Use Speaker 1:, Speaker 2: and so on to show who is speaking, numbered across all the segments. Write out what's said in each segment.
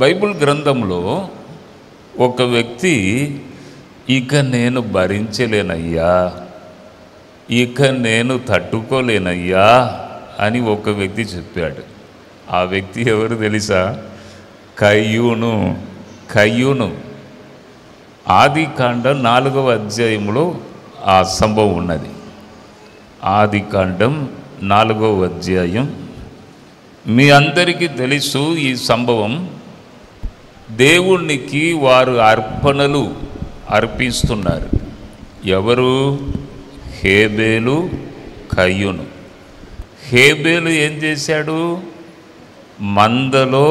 Speaker 1: Bible గ్రంథంలో ఒక వ్యక్తి ఇక నేను భరించలేనయ్యా, ఇక నేను తట్టుకోలేనయ్యా అని ఒక వ్యక్తి చెప్పాడు. ఆ వ్యక్తి ఎవరు తెలుసా? కయ్యూను. ఆదికాండం 4వ అధ్యాయంలో ఆ సంభవం ఉన్నది. ఆదికాండం 4వ అధ్యాయం. మీ అందరికీ తెలుసు ఈ సంభవం. దేవునికి వారు అర్పణలు అర్పిస్తున్నారు. ఎవరు? హేబేలు, కయ్యూను. హేబేలు ఏం చేశాడు? మందలో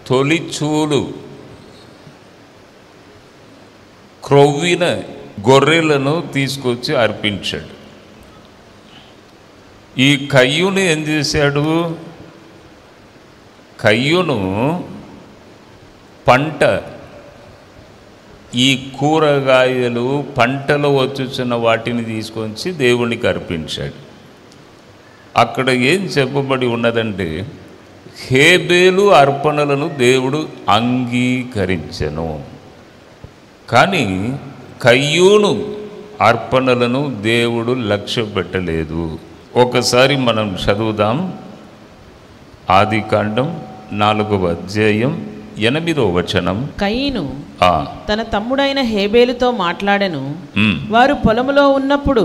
Speaker 1: తొలిచూలు క్రొవ్విన గొర్రెలను తీసుకొచ్చి అర్పించాడు. ఈ కయ్యూను ఏం చేశాడు? కయ్యూను పంట, ఈ కూరగాయలు పంటలో వచ్చుచున్న వాటిని తీసుకొచ్చి దేవునికి అర్పించాడు. అక్కడ ఏం చెప్పబడి ఉన్నదంటే, హేబేలు అర్పణలను దేవుడు అంగీకరించెను, కానీ కయ్యూను అర్పణలను దేవుడు లక్ష్య పెట్టలేదు. ఒకసారి మనం చదువుదాం. ఆదికాండం 4వ అధ్యాయం 8వ వచనం.
Speaker 2: కయీను తన తమ్ముడైన హేబేలుతో మాట్లాడెను. వారు పొలములో ఉన్నప్పుడు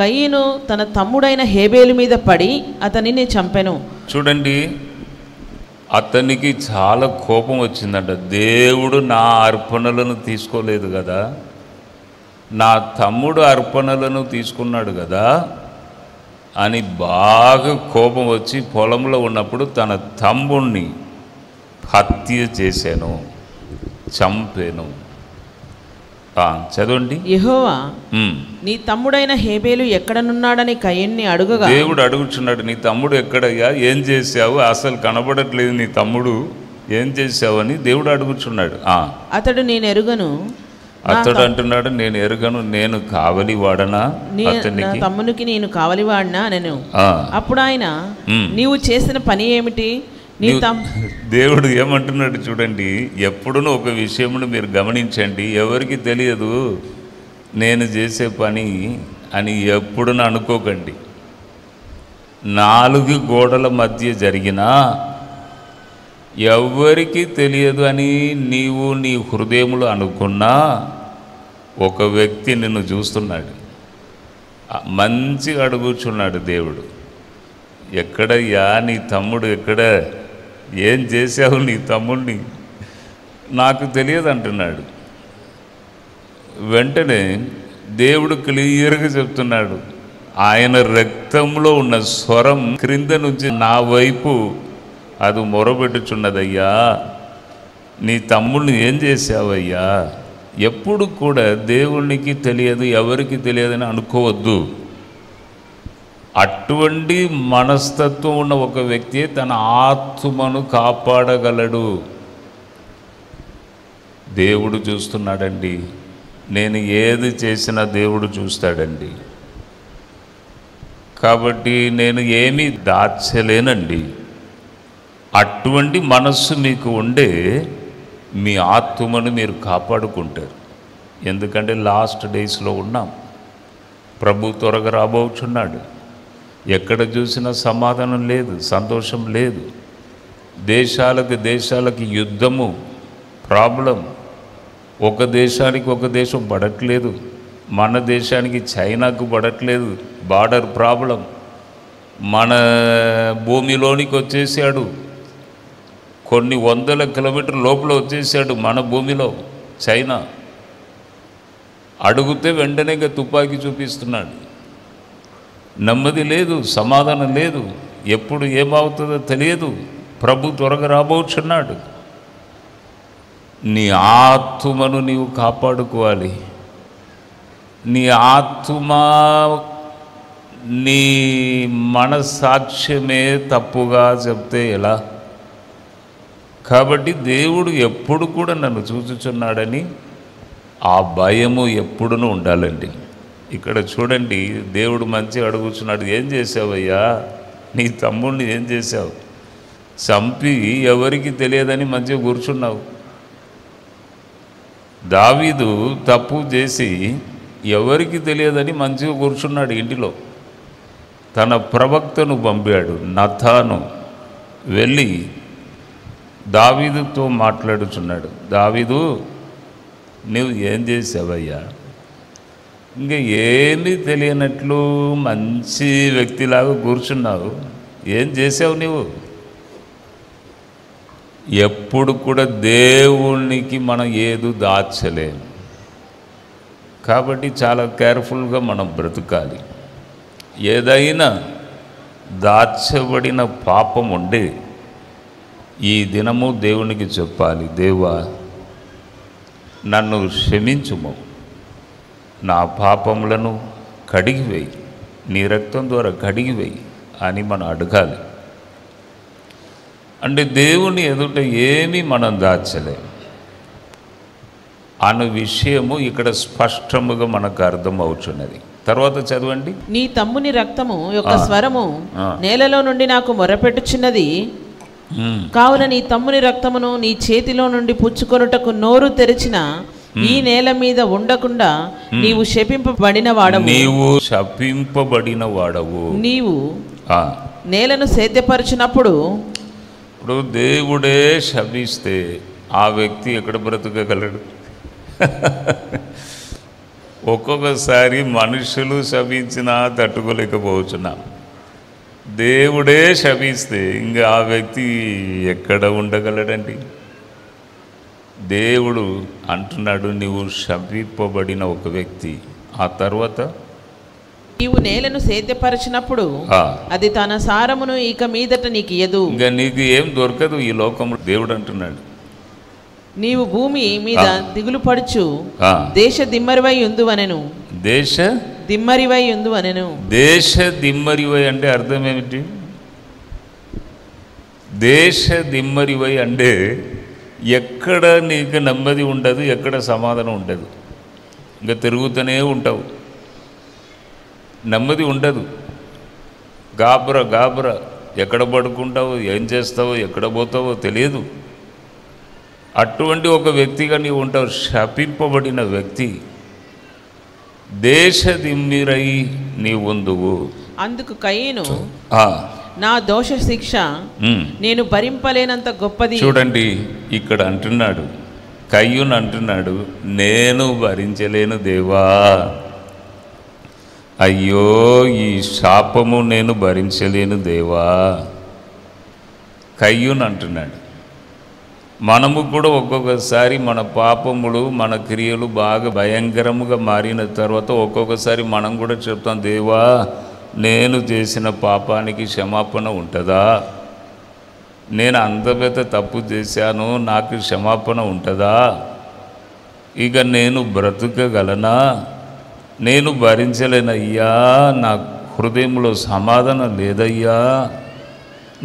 Speaker 2: కయీను తన తమ్ముడైన హేబేలు మీద పడి అతనిని చంపెను.
Speaker 1: చూడండి, అతనికి చాలా కోపం వచ్చిందంట. దేవుడు నా అర్పణలను తీసుకోలేదు కదా, నా తమ్ముడు అర్పణలను తీసుకున్నాడు కదా అని బాగా కోపం వచ్చి పొలంలో ఉన్నప్పుడు తన తమ్ముణ్ణి హత్య చేశాను, చంపాను. చదవండి.
Speaker 2: యెహోవా నీ తమ్ముడైన హేబేలు ఎక్కడనున్నాడని కయీనుని అడుగగా,
Speaker 1: దేవుడు అడుగుచున్నాడు, నీ తమ్ముడు ఎక్కడయ్యా, ఏం చేశావు, అసలు కనబడట్లేదు నీ తమ్ముడు, ఏం చేశావు అని దేవుడు అడుగుచున్నాడు.
Speaker 2: అతడు నేను ఎరుగను.
Speaker 1: అతడు అంటున్నాడు, నేను ఎరుగను, నేను కావలి వాడనా, అతనికి
Speaker 2: తమ్మునికి నేను కావలి వాడినా నేను. అప్పుడు ఆయన, నీవు చేసిన పని ఏమిటి?
Speaker 1: దేవుడు ఏమంటున్నాడు చూడండి. ఎప్పుడునూ ఒక విషయమును మీరు గమనించండి, ఎవరికి తెలియదు నేను చేసే పని అని ఎప్పుడునూ అనుకోకండి. 4 గోడల మధ్య జరిగినా ఎవరికి తెలియదు అని నీవు నీ హృదయములో అనుకున్నా, ఒక వ్యక్తి నిన్ను చూస్తున్నాడు, మంచిగా అడుగుచున్నాడు దేవుడు, ఎక్కడయ్యా నీ తమ్ముడు, ఎక్కడ, ఏం చేశావు నీ తమ్ముడిని, నాకు తెలియదు అంటున్నాడు. వెంటనే దేవుడు క్లియర్గా చెప్తున్నాడు, ఆయన రక్తంలో ఉన్న స్వరం క్రింద నుంచి నా వైపు అది మొరబెట్టుచున్నదయ్యా, నీ తమ్ముడిని ఏం చేశావయ్యా. ఎప్పుడు కూడా దేవునికి తెలియదు, ఎవరికి తెలియదని అనుకోవద్దు. అటువంటి మనస్తత్వం ఉన్న ఒక వ్యక్తి తన ఆత్మను కాపాడగలడు. దేవుడు చూస్తున్నాడండి. నేను ఏది చేసినా దేవుడు చూస్తాడండి. కాబట్టి నేను ఏమీ దాచలేనండి. అటువంటి మనస్సు మీకు ఉండే మీ ఆత్మను మీరు కాపాడుకుంటారు. ఎందుకంటే లాస్ట్ డేస్లో ఉన్నాం. ప్రభు త్వరగా రాబోచున్నాడు. ఎక్కడ చూసినా సమాధానం లేదు, సంతోషం లేదు. దేశాలకు యుద్ధము, ప్రాబ్లం. ఒక దేశానికి ఒక దేశం పడట్లేదు. మన దేశానికి చైనాకు పడట్లేదు, బార్డర్ ప్రాబ్లం. మన భూమిలోనికి వచ్చేసాడు, కొన్ని 100 కిలోమీటర్ల లోపల వచ్చేసాడు మన భూమిలో చైనా. అడుగుతే వెంటనే ఇంకా తుపాకీ చూపిస్తున్నాడు. నెమ్మది లేదు, సమాధానం లేదు. ఎప్పుడు ఏమవుతుందో తెలియదు. ప్రభు త్వరగా రాబోచున్నాడు. నీ ఆత్మను నీవు కాపాడుకోవాలి. నీ ఆత్మ, నీ మనస్సాక్ష్యమే తప్పుగా చెప్తే ఎలా? కాబట్టి దేవుడు ఎప్పుడు కూడా నన్ను చూచుచున్నాడని ఆ భయము ఎప్పుడునూ ఉండాలండి. ఇక్కడ చూడండి, దేవుడు మంచిగా అడుగుచున్నాడు, ఏం చేసావయ్యా, నీ తమ్ముడిని ఏం చేశావు? చంపి ఎవరికి తెలియదని మంచిగా కూర్చున్నావు. దావీదు తప్పు చేసి ఎవరికి తెలియదని మంచిగా కూర్చున్నాడు ఇంటిలో. తన ప్రవక్తను పంపాడు, నతాను వెళ్ళి దావీదుతో మాట్లాడుచున్నాడు. దావీదు, నువ్వు ఏం చేసావయ్యా? ఇంకా ఏమీ తెలియనట్లు మంచి వ్యక్తిలాగా కూర్చున్నావు, ఏం చేసావు నువ్వు? ఎప్పుడు కూడా దేవునికి మనం ఏదో దాచలేము. కాబట్టి చాలా కేర్ఫుల్గా మనం బ్రతకాలి. ఏదైనా దాచబడిన పాపం ఉండే ఈ దినము దేవునికి చెప్పాలి, దేవా నన్ను క్షమించుము, నా పాపములను కడిగివేయి, నీ రక్తం ద్వారా కడిగివేయి అని మనం అడగాలి. అంటే దేవుని ఎదుట ఏమీ మనం దాచలేము అన్న విషయము ఇక్కడ స్పష్టముగా మనకు అర్థమవుతున్నది. తర్వాత చదవండి.
Speaker 2: నీ తమ్ముని రక్తము యొక్క స్వరము నేలలో నుండి నాకు మొరపెట్టుచున్నది, కావున నీ తమ్ముని రక్తమును నీ చేతిలో నుండి పుచ్చుకొనుటకు నోరు తెరిచిన ఈ నేల మీద ఉండకుండా నీవు శపింపబడిన వాడవు.
Speaker 1: నీవు శపింపబడిన వాడవు.
Speaker 2: నీవు నేలను సేద్యపరిచినప్పుడు,
Speaker 1: ఇప్పుడు దేవుడే శపిస్తే ఆ వ్యక్తి ఎక్కడ బ్రతకగలడు? ఒక్కొక్కసారి మనుషులు శపించినా తట్టుకోలేకపోతున్నాం. దేవుడే శపిస్తే ఇంకా ఆ వ్యక్తి ఎక్కడ ఉండగలడండి? దేవుడు అంటున్నాడు, నీవు శపింపబడిన ఒక వ్యక్తి. ఆ తర్వాత
Speaker 2: నీవు నేలను సేద్యపరిచినప్పుడు అది తన సారమును ఇక మీదట నీకు ఇయ్యదు.
Speaker 1: ఇంకా నీకు ఏం దొరకదు ఈ లోకంలో. దేవుడు అంటున్నాడు,
Speaker 2: నీవు భూమి మీద దిగులు పడుచు దేశ దిమ్మరివై ఉందువనెను.
Speaker 1: దేశ
Speaker 2: దిమ్మరివై ఉందువనెను.
Speaker 1: దేశ దిమ్మరివై అంటే అర్థం ఏమిటి? దేశ దిమ్మరివై అంటే ఎక్కడ నీకు నెమ్మది ఉండదు, ఎక్కడ సమాధానం ఉండదు. ఇంకా తిరుగుతూనే ఉంటావు, నెమ్మది ఉండదు. గాబరా గాబరా, ఎక్కడ పడుకుంటావో, ఏం చేస్తావో, ఎక్కడ పోతావో తెలియదు. అటువంటి ఒక వ్యక్తిగా నీవు ఉంటావు, శపింపబడిన వ్యక్తి. దేశ దిమ్మిరై నీ ఉందువు.
Speaker 2: అందుకు కయీను, నా దోష శిక్ష నేను భరింపలేనంత గొప్పది.
Speaker 1: చూడండి, ఇక్కడ అంటున్నాడు, కయ్యూను అంటున్నాడు, నేను భరించలేను దేవా, అయ్యో ఈ శాపము నేను భరించలేను దేవా. కయ్యూను అంటున్నాడు. మనము కూడా ఒక్కొక్కసారి మన పాపములు, మన క్రియలు బాగా భయంకరముగా మారిన తర్వాత ఒక్కొక్కసారి మనం కూడా చెప్తాం, దేవా నేను చేసిన పాపానికి క్షమాపణ ఉంటుందా? నేను అంత పెద్ద తప్పు చేశాను, నాకు క్షమాపణ ఉంటుందా? ఇక నేను బ్రతకగలనా? నేను భరించలేనయ్యా, నా హృదయంలో సమాధానం లేదయ్యా,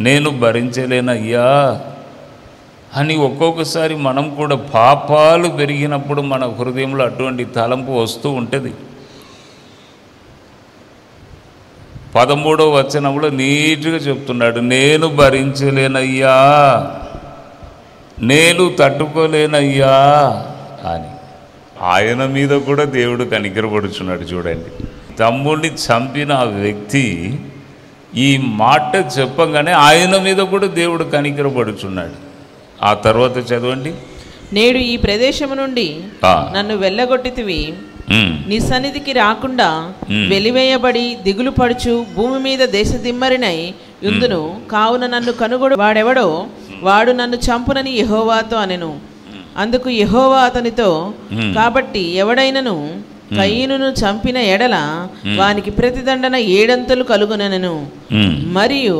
Speaker 1: నేను భరించలేనయ్యా అని ఒక్కొక్కసారి మనం కూడా పాపాలు పెరిగినప్పుడు మన హృదయంలో అటువంటి తలంపు వస్తూ ఉంటుంది. 13వ వచనంలో నీట్గా చెప్తున్నాడు, నేను భరించలేనయ్యా, నేను తట్టుకోలేనయ్యా అని. ఆయన మీద కూడా దేవుడు కనికరపడుచున్నాడు. చూడండి, తమ్ముడిని చంపిన ఆ వ్యక్తి ఈ మాట చెప్పగానే ఆయన మీద కూడా దేవుడు కనికరపడుచున్నాడు. ఆ తర్వాత చదవండి.
Speaker 2: నేడు ఈ ప్రదేశము నుండి నన్ను వెళ్ళగొట్టితివి, నీ సన్నిధికి రాకుండా వెలివేయబడి దిగులు పడుచు భూమి మీద దేశ దిమ్మరినై యుందును. కావున నన్ను కనుగొడు వాడెవడో వాడు నన్ను చంపునని యెహోవాతో అనెను. అందుకు యెహోవా అతనితో, కాబట్టి ఎవడైనను కయీనును చంపిన ఎడల వానికి ప్రతిదండన 7 కలుగునెను. మరియు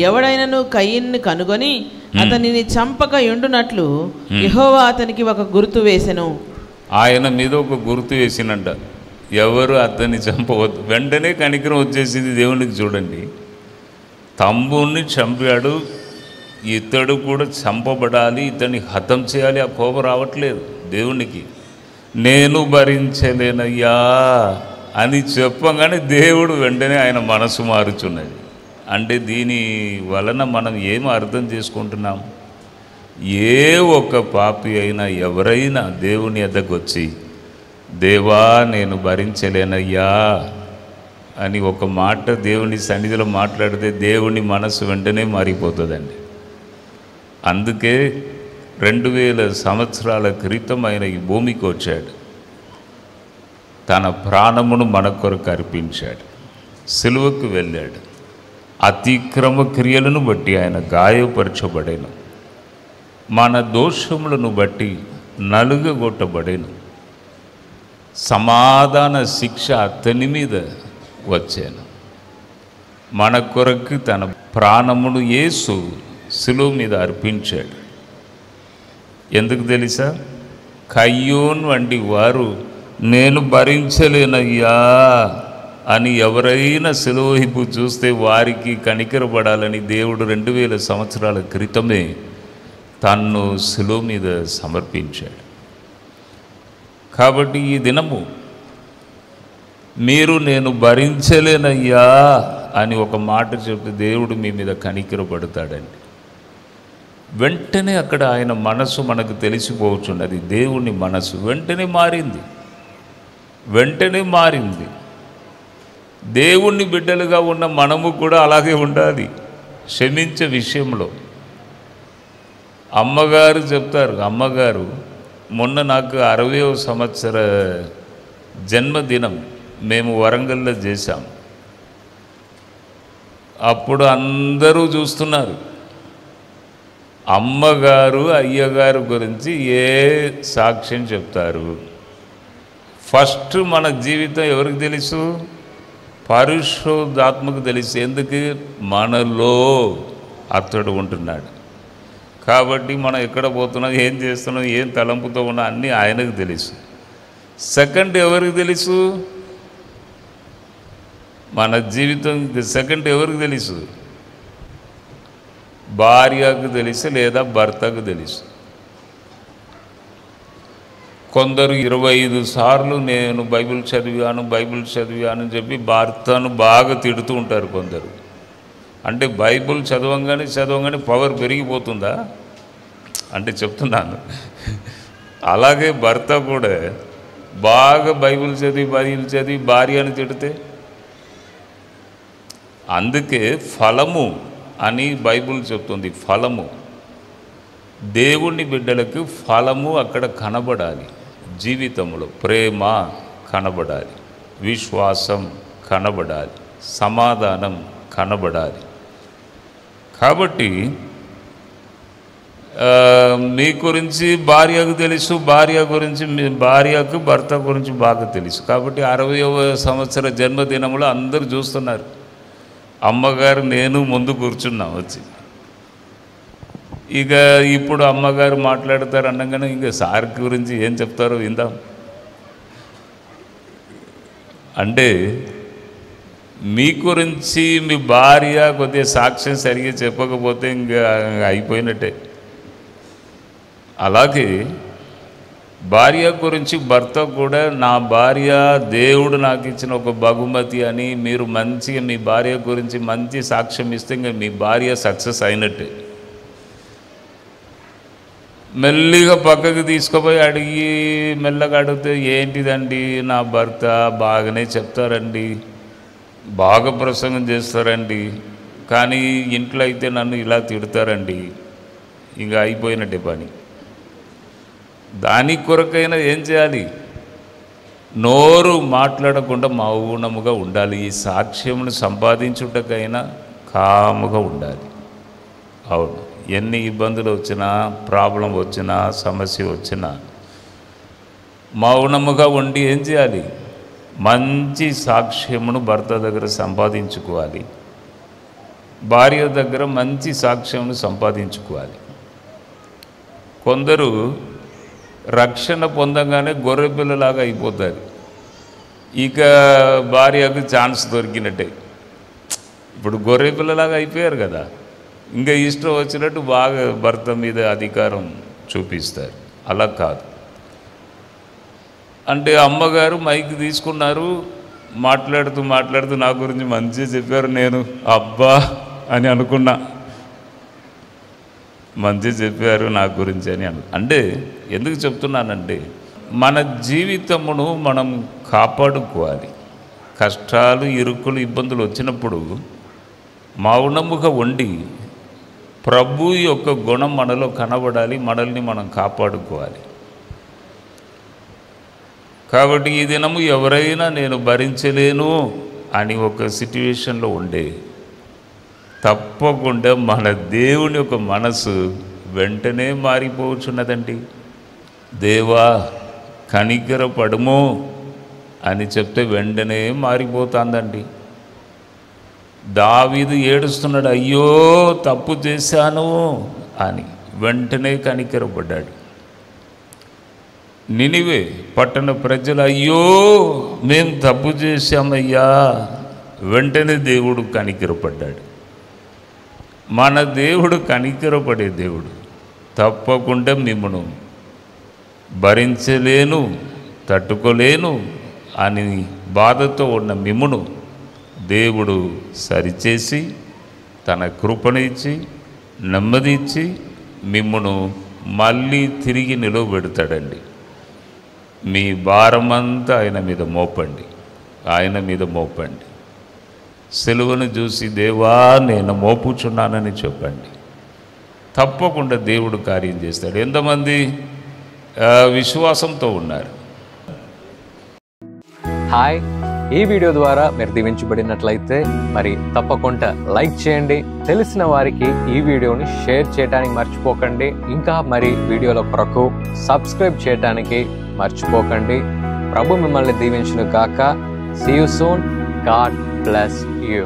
Speaker 2: ఎవడైనను కయీనుని కనుగొని అతనిని చంపక ఉండునట్లు యెహోవా అతనికి ఒక గుర్తు వేసెను.
Speaker 1: ఆయన మీద ఒక గుర్తు వేసినంట, ఎవరు అతన్ని చంపవద్దు. వెంటనే కనికరం వచ్చేసింది దేవునికి. చూడండి, తమ్ముడిని చంపాడు, ఇతడు కూడా చంపబడాలి, ఇతన్ని హతం చేయాలి. ఆ కోపం రావట్లేదు దేవునికి. నేను భరించలేనయ్యా అని చెప్పగానే దేవుడు వెంటనే ఆయన మనసు మారుచున్నది. అంటే దీని వలన మనం ఏం అర్థం చేసుకుంటున్నాం? ఏ ఒక్క పాపి అయినా ఎవరైనా దేవుని యొద్దకు వచ్చి, దేవా నేను భరించలేనయ్యా అని ఒక మాట దేవుని సన్నిధిలో మాట్లాడితే దేవుని మనసు వెంటనే మారిపోతుందండి. అందుకే 2000 సంవత్సరాల క్రితం ఆయన ఈ భూమికి వచ్చాడు. తన ప్రాణమును మన కొరకు అర్పించాడు, సిలువకు వెళ్ళాడు. అతిక్రమ క్రియలను బట్టి ఆయన గాయపరచబడేను, మన దోషములను బట్టి నలుగగొట్టబడేను. సమాధాన శిక్ష అతని మీద వచ్చాను. మన కొరకు తన ప్రాణమును యేసు సిలువ మీద అర్పించాడు. ఎందుకు తెలుసా? కయ్యోన్ వంటి వారు నేను భరించలేనయ్యా అని ఎవరైనా సిలువ వైపు చూస్తే వారికి కనికరపడాలని దేవుడు 2000 సంవత్సరాల క్రితమే తన్ను సిలువ మీద సమర్పించాడు. కాబట్టి ఈ దినము మీరు నేను భరించలేనయ్యా అని ఒక మాట చెప్తే దేవుడు మీ మీద కనికరపడతాడండి. వెంటనే అక్కడ ఆయన మనసు మనకు తెలిసిపోవచ్చున్నది. దేవుని మనసు వెంటనే మారింది. దేవుని బిడ్డలుగా ఉన్న మనము కూడా అలాగే ఉండాలి క్షమించే విషయంలో. అమ్మగారు చెప్తారు, అమ్మగారు మొన్న నాకు 60వ సంవత్సర జన్మదినం మేము వరంగల్లో చేశాం. అప్పుడు అందరూ చూస్తున్నారు. అమ్మగారు అయ్యగారు గురించి ఏ సాక్ష్యం చెప్తారు? ఫస్ట్ మన జీవితం ఎవరికి తెలుసు? పరిశుద్ధాత్మకు తెలుసు. ఎందుకు? మనలో అతడు ఉంటున్నాడు కాబట్టి మనం ఎక్కడ పోతున్నాం, ఏం చేస్తున్నాం, ఏం తలంపుతో ఉన్నా అన్నీ ఆయనకు తెలుసు. సెకండ్ ఎవరికి తెలుసు? మన జీవితం సెకండ్ ఎవరికి తెలుసు? భార్యకు తెలుసు లేదా భర్తకు తెలుసు. కొందరు 25 సార్లు నేను బైబిల్ చదివాను అని చెప్పి భర్తను బాగా తిడుతూ ఉంటారు కొందరు. అంటే బైబిల్ చదవంగానే పవర్ పెరిగిపోతుందా అంటే చెప్తున్నాను. అలాగే భర్త కూడా బాగా బైబిల్ చదివి భార్యను తిడితే, అందుకే ఫలము అని బైబిల్ చెప్తుంది. ఫలము, దేవుని బిడ్డలకు ఫలము అక్కడ కనబడాలి. జీవితంలో ప్రేమ కనబడాలి, విశ్వాసం కనబడాలి, సమాధానం కనబడాలి. కాబట్టి మీ గురించి భార్యకు తెలుసు, భార్యకు భర్త గురించి బాగా తెలుసు. కాబట్టి 60వ సంవత్సర జన్మదినంలో అందరూ చూస్తున్నారు. అమ్మగారు నేను ముందు కూర్చున్నాం వచ్చి. ఇక ఇప్పుడు అమ్మగారు మాట్లాడతారు అనగానే ఇంకా సార్ గురించి ఏం చెప్తారో విందాం. అంటే మీ గురించి మీ భార్య కొద్దిగా సాక్ష్యం సరిగ్గా చెప్పకపోతే ఇంకా అయిపోయినట్టే. అలాగే భార్య గురించి భర్త కూడా, నా భార్య దేవుడు నాకు ఇచ్చిన ఒక బహుమతి అని మీరు మంచిగా మీ భార్య గురించి మంచి సాక్ష్యం ఇస్తే ఇంకా మీ భార్య సక్సెస్ అయినట్టే. మెల్లిగా పక్కకు తీసుకుపోయి అడిగి మెల్లగా అడిగితే, ఏంటిదండి నా భర్త బాగానే చెప్తారండి, బాగా ప్రసంగం చేస్తారండి, కానీ ఇంట్లో అయితే నన్ను ఇలా తిడతారండి, ఇంకా అయిపోయినట్టే పని. దాని కొరకైనా ఏం చేయాలి? నోరు మాట్లాడకుండా మౌనముగా ఉండాలి. ఈ సాక్ష్యమును సంపాదించుటకైనా కాముగా ఉండాలి. అవును, ఎన్ని ఇబ్బందులు వచ్చినా, ప్రాబ్లం వచ్చినా, సమస్య వచ్చినా మౌనముగా ఉండి ఏం చేయాలి? మంచి సాక్ష్యమును భర్త దగ్గర సంపాదించుకోవాలి, భార్య దగ్గర మంచి సాక్ష్యమును సంపాదించుకోవాలి. కొందరు రక్షణ పొందగానే గొర్రెపిల్లలాగా అయిపోతారు. ఇక భార్యకు ఛాన్స్ దొరికినట్టే. ఇప్పుడు గొర్రెపిల్లలాగా అయిపోయారు కదా, ఇంకా ఇష్టం వచ్చినట్టు బాగా భర్త మీద అధికారం చూపిస్తారు. అలా కాదు. అంటే అమ్మగారు మైక్ తీసుకున్నారు, మాట్లాడుతూ మాట్లాడుతూ నా గురించి మంచిగా చెప్పారు. నేను అబ్బా అని అనుకున్నా, మంచి చెప్పారు నా గురించి అని అంటే ఎందుకు చెప్తున్నానంటే, మన జీవితమును మనం కాపాడుకోవాలి. కష్టాలు, ఇరుకులు, ఇబ్బందులు వచ్చినప్పుడు మౌనముగా ఉండి ప్రభు యొక్క గుణం మనలో కనబడాలి, మనల్ని మనం కాపాడుకోవాలి. కాబట్టి ఈ దినము ఎవరైనా నేను భరించలేను అని ఒక సిట్యుయేషన్లో ఉండే, తప్పకుండా మన దేవుని యొక్క మనసు వెంటనే మారిపోవచ్చున్నదండి. దేవా కనికరపడుము అని చెప్తే వెంటనే మారిపోతుందండి. దావీదు ఏడుస్తున్నాడు, అయ్యో తప్పు చేశాను అని, వెంటనే కనికరపడ్డాడు. నినివే పట్టణ ప్రజలు అయ్యో మేము తప్పు చేశామయ్యా, వెంటనే దేవుడు కనికరపడ్డాడు. మన దేవుడు కనికరపడే దేవుడు. తప్పకుండా మిమ్మను భరించలేను, తట్టుకోలేను అని బాధతో ఉన్న మిమ్మును దేవుడు సరిచేసి తన కృపను ఇచ్చి నెమ్మది ఇచ్చి మిమ్మును మళ్ళీ తిరిగి నిలవబెడతాడండి. మీ భారమంతా ఆయన మీద మోపండి, ఆయన మీద మోపండి. సిలువను చూసి దేవా నేను మోపుచున్నానని చెప్పండి. తప్పకుండా దేవుడు కార్యం చేస్తాడు. ఎంతమంది విశ్వాసంతో ఉన్నారు?
Speaker 3: హాయ్, ఈ వీడియో ద్వారా మీరు దీవించబడినట్లయితే మరి తప్పకుండా లైక్ చేయండి. తెలిసిన వారికి ఈ వీడియోని షేర్ చేయడానికి మర్చిపోకండి. ఇంకా మరి వీడియోల కొరకు సబ్స్క్రైబ్ చేయడానికి మర్చిపోకండి. ప్రభు మిమ్మల్ని దీవించును గాక. See you soon. God bless you.